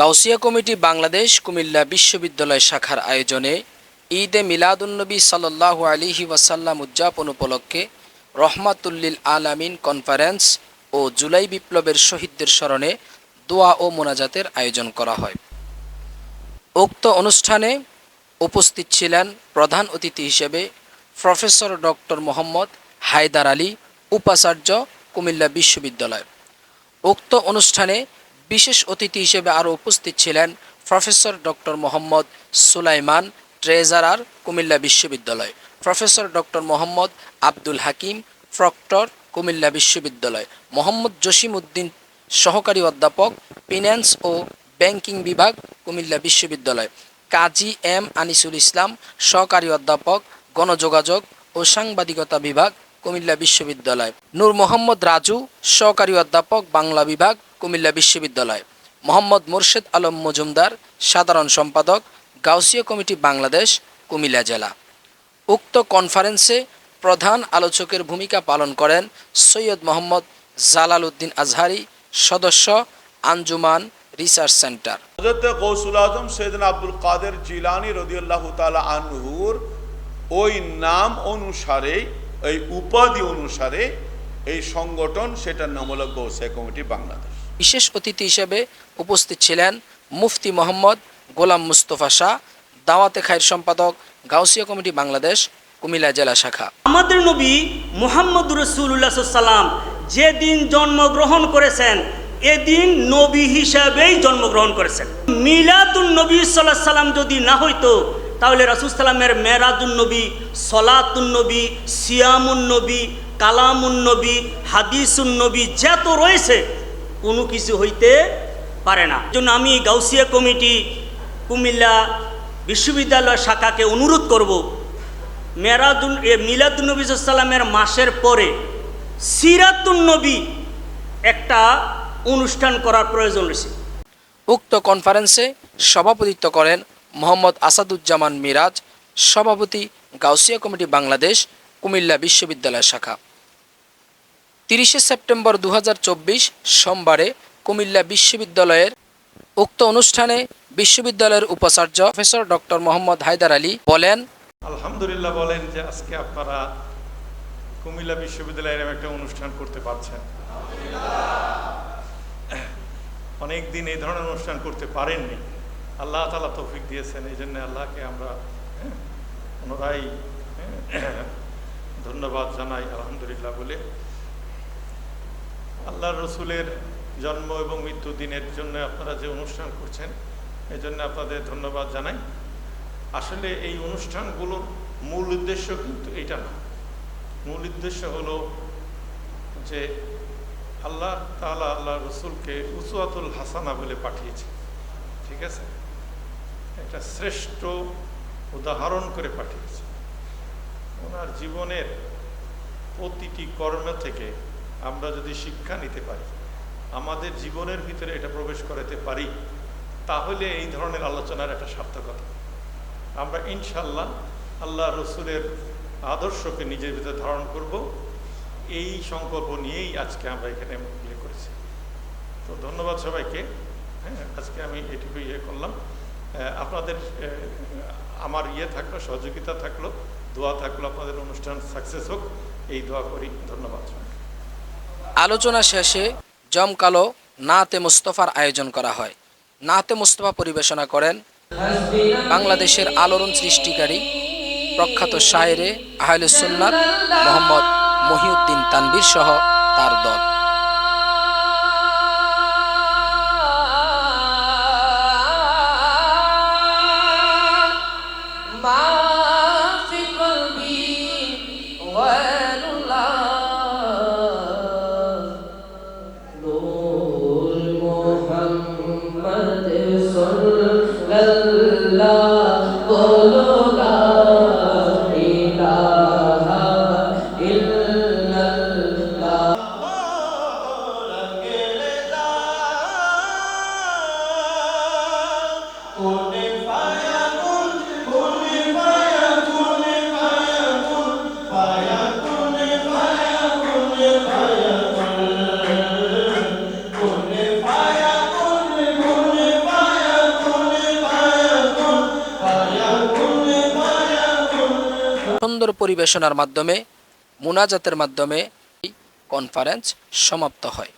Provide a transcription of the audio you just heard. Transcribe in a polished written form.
Gausia committee Bangladesh Comilla বিশ্ববিদ্যালয় শাখার আয়োজনে ঈদে মিলাদুন্নবী সাল্লাল্লাহু আলাইহি ওয়াসাল্লাম উদযাপন উপলক্ষে রহমাতুল্লিল আলামিন কনফারেন্স ও জুলাই বিপ্লবের শহীদদের স্মরণে দোয়া ও মোনাজাতের আয়োজন করা হয়। উক্ত অনুষ্ঠানে উপস্থিত ছিলেন প্রধান অতিথি হিসেবে প্রফেসর ডক্টর মোহাম্মদ হায়দার আলী, উপাচার্য, কুমিল্লা বিশ্ববিদ্যালয়। উক্ত অনুষ্ঠানে বিশেষ অতিথি হিসেবে আরও উপস্থিত ছিলেন professor doctor Mohammad Sulaiman, treasurer, Comilla বিশ্ববিদ্যালয়, professor doctor Mohammad Abdul Hakim, proctor, Comilla বিশ্ববিদ্যালয়, মোহাম্মদ জসিম উদ্দিন, সহকারী অধ্যাপক, ফিন্যান্স ও ব্যাংকিং বিভাগ, কুমিল্লা বিশ্ববিদ্যালয়, কাজী এম আনিসুল ইসলাম, সহকারী অধ্যাপক, গণযোগাযোগ ও সাংবাদিকতা বিভাগ, কুমিল্লা বিশ্ববিদ্যালয়, নূর মোহাম্মদ রাজু, সহকারী অধ্যাপক, বাংলা বিভাগ, কুমিল্লা বিশ্ববিদ্যালয়, মোহাম্মদ মোর্শেদ আলম মজুমদার, সাধারণ সম্পাদক, গাউসিয়া কমিটি বাংলাদেশ, কুমিল্লা জেলা। উক্ত কনফারেন্সে প্রধান আলোচকের ভূমিকা পালন করেন সৈয়দ মোহাম্মদ জালাল উদ্দিন আজহারি, সদস্য, আঞ্জুমান রিসার্চ সেন্টার। হযরত গৌসুল আজম সৈয়দনা আব্দুল কাদের জিলানী রাদিয়াল্লাহু তাআলা আনহুর ওই নাম অনুসারে, এই উপাধি অনুসারে এই সংগঠন, সেটার নাম হলো গাউসিয়া কমিটি বাংলাদেশ। বিশেষ অতিথি হিসেবে উপস্থিত ছিলেন মুফতি মোহাম্মদ গোলাম মুস্তফা শাহ, দাওয়াতে খায়ের সম্পাদক, গাউসিয়া কমিটি বাংলাদেশ, কুমিল্লা জেলা শাখা। আমাদের নবী মুহাম্মদুর রাসূলুল্লাহ সাল্লাল্লাহু আলাইহি ওয়াসাল্লাম যেদিন জন্মগ্রহণ করেছেন, এদিন নবী হিসাবেই জন্মগ্রহণ করেছেন। মিলাদুন নবী সাল্লাল্লাহু আলাইহি ওয়াসাল্লাম যদি না হইতো, তাহলে রাসূল সাল্লামের মেরাজুন নবী, সলাতুন নবী, সিয়ামুন নবী, কালামুন নবী, হাদিসুন নবী যত রয়েছে কোনো কিছু হইতে পারে না। জন্য আমি গাউসিয়া কমিটি কুমিল্লা বিশ্ববিদ্যালয় শাখাকে অনুরোধ করব, মিলাদুন নবী সাল্লামের মাসের পরে সিরাতুন নবী একটা অনুষ্ঠান করার প্রয়োজন রয়েছে। উক্ত কনফারেন্সে সভাপতিত্ব করেন মোহাম্মদ আসাদুজ্জামান মিরাজ, সভাপতি, গাউসিয়া কমিটি বাংলাদেশ, কুমিল্লা বিশ্ববিদ্যালয় শাখা। 30 সেপ্টেম্বর 2024 সোমবারে কুমিল্লা বিশ্ববিদ্যালয়ের উক্ত অনুষ্ঠানে বিশ্ববিদ্যালয়ের উপাচার্য প্রফেসর ডক্টর মোহাম্মদ হায়দার আলী বলেন, আলহামদুলিল্লাহ বলেন যে আজকে আপনারা কুমিল্লা বিশ্ববিদ্যালয়ের একটা অনুষ্ঠান করতে পারছেন। অনেক দিন এই ধরনের অনুষ্ঠান করতে পারেননি, আল্লাহ তাআলা তৌফিক দিয়েছেন। এই জন্য আল্লাহকে আমরা পুনরায় ধন্যবাদ জানাই আলহামদুলিল্লাহ বলে। আল্লাহর রসুলের জন্ম এবং মৃত্যু দিনের জন্য আপনারা যে অনুষ্ঠান করছেন, এই জন্য আপনাদের ধন্যবাদ জানাই। আসলে এই অনুষ্ঠানগুলোর মূল উদ্দেশ্য কিন্তু এটা না। মূল উদ্দেশ্য হলো যে আল্লাহ তাআলা আল্লাহ রসুলকে উসওয়াতুল হাসানা বলে পাঠিয়েছে, ঠিক আছে, একটা শ্রেষ্ঠ উদাহরণ করে পাঠিয়েছে। ওনার জীবনের প্রতিটি কর্ম থেকে আমরা যদি শিক্ষা নিতে পারি, আমাদের জীবনের ভিতরে এটা প্রবেশ করাতে পারি, তাহলে এই ধরনের আলোচনার একটা সার্থকতা। আমরা ইনশাল্লাহ আল্লাহ রসুলের আদর্শকে নিজের ভিতরে ধারণ করব, এই সংকল্প নিয়েই আজকে আমরা এখানে ইয়ে করেছি। তো ধন্যবাদ সবাইকে। আজকে আমি এটুকু করলাম। আপনাদের আমার থাকলো, সহযোগিতা থাকলো, দোয়া থাকলো, আপনাদের অনুষ্ঠান সাকসেস হোক, এই দোয়া করি। ধন্যবাদ। আলোচনা শেষে জমকালো নাতে মুস্তফার আয়োজন করা হয়। নাতে মুস্তফা পরিবেশনা করেন বাংলাদেশের আলোড়ন সৃষ্টিকারী প্রখ্যাত শায়েরে আহলে সুন্নাত মোহাম্মদ মহিউদ্দিন তানভীর সহ তার দল। সুন্দর পরিবেশনার মাধ্যমে মুনাজাতের মাধ্যমে এই কনফারেন্স সমাপ্ত হয়।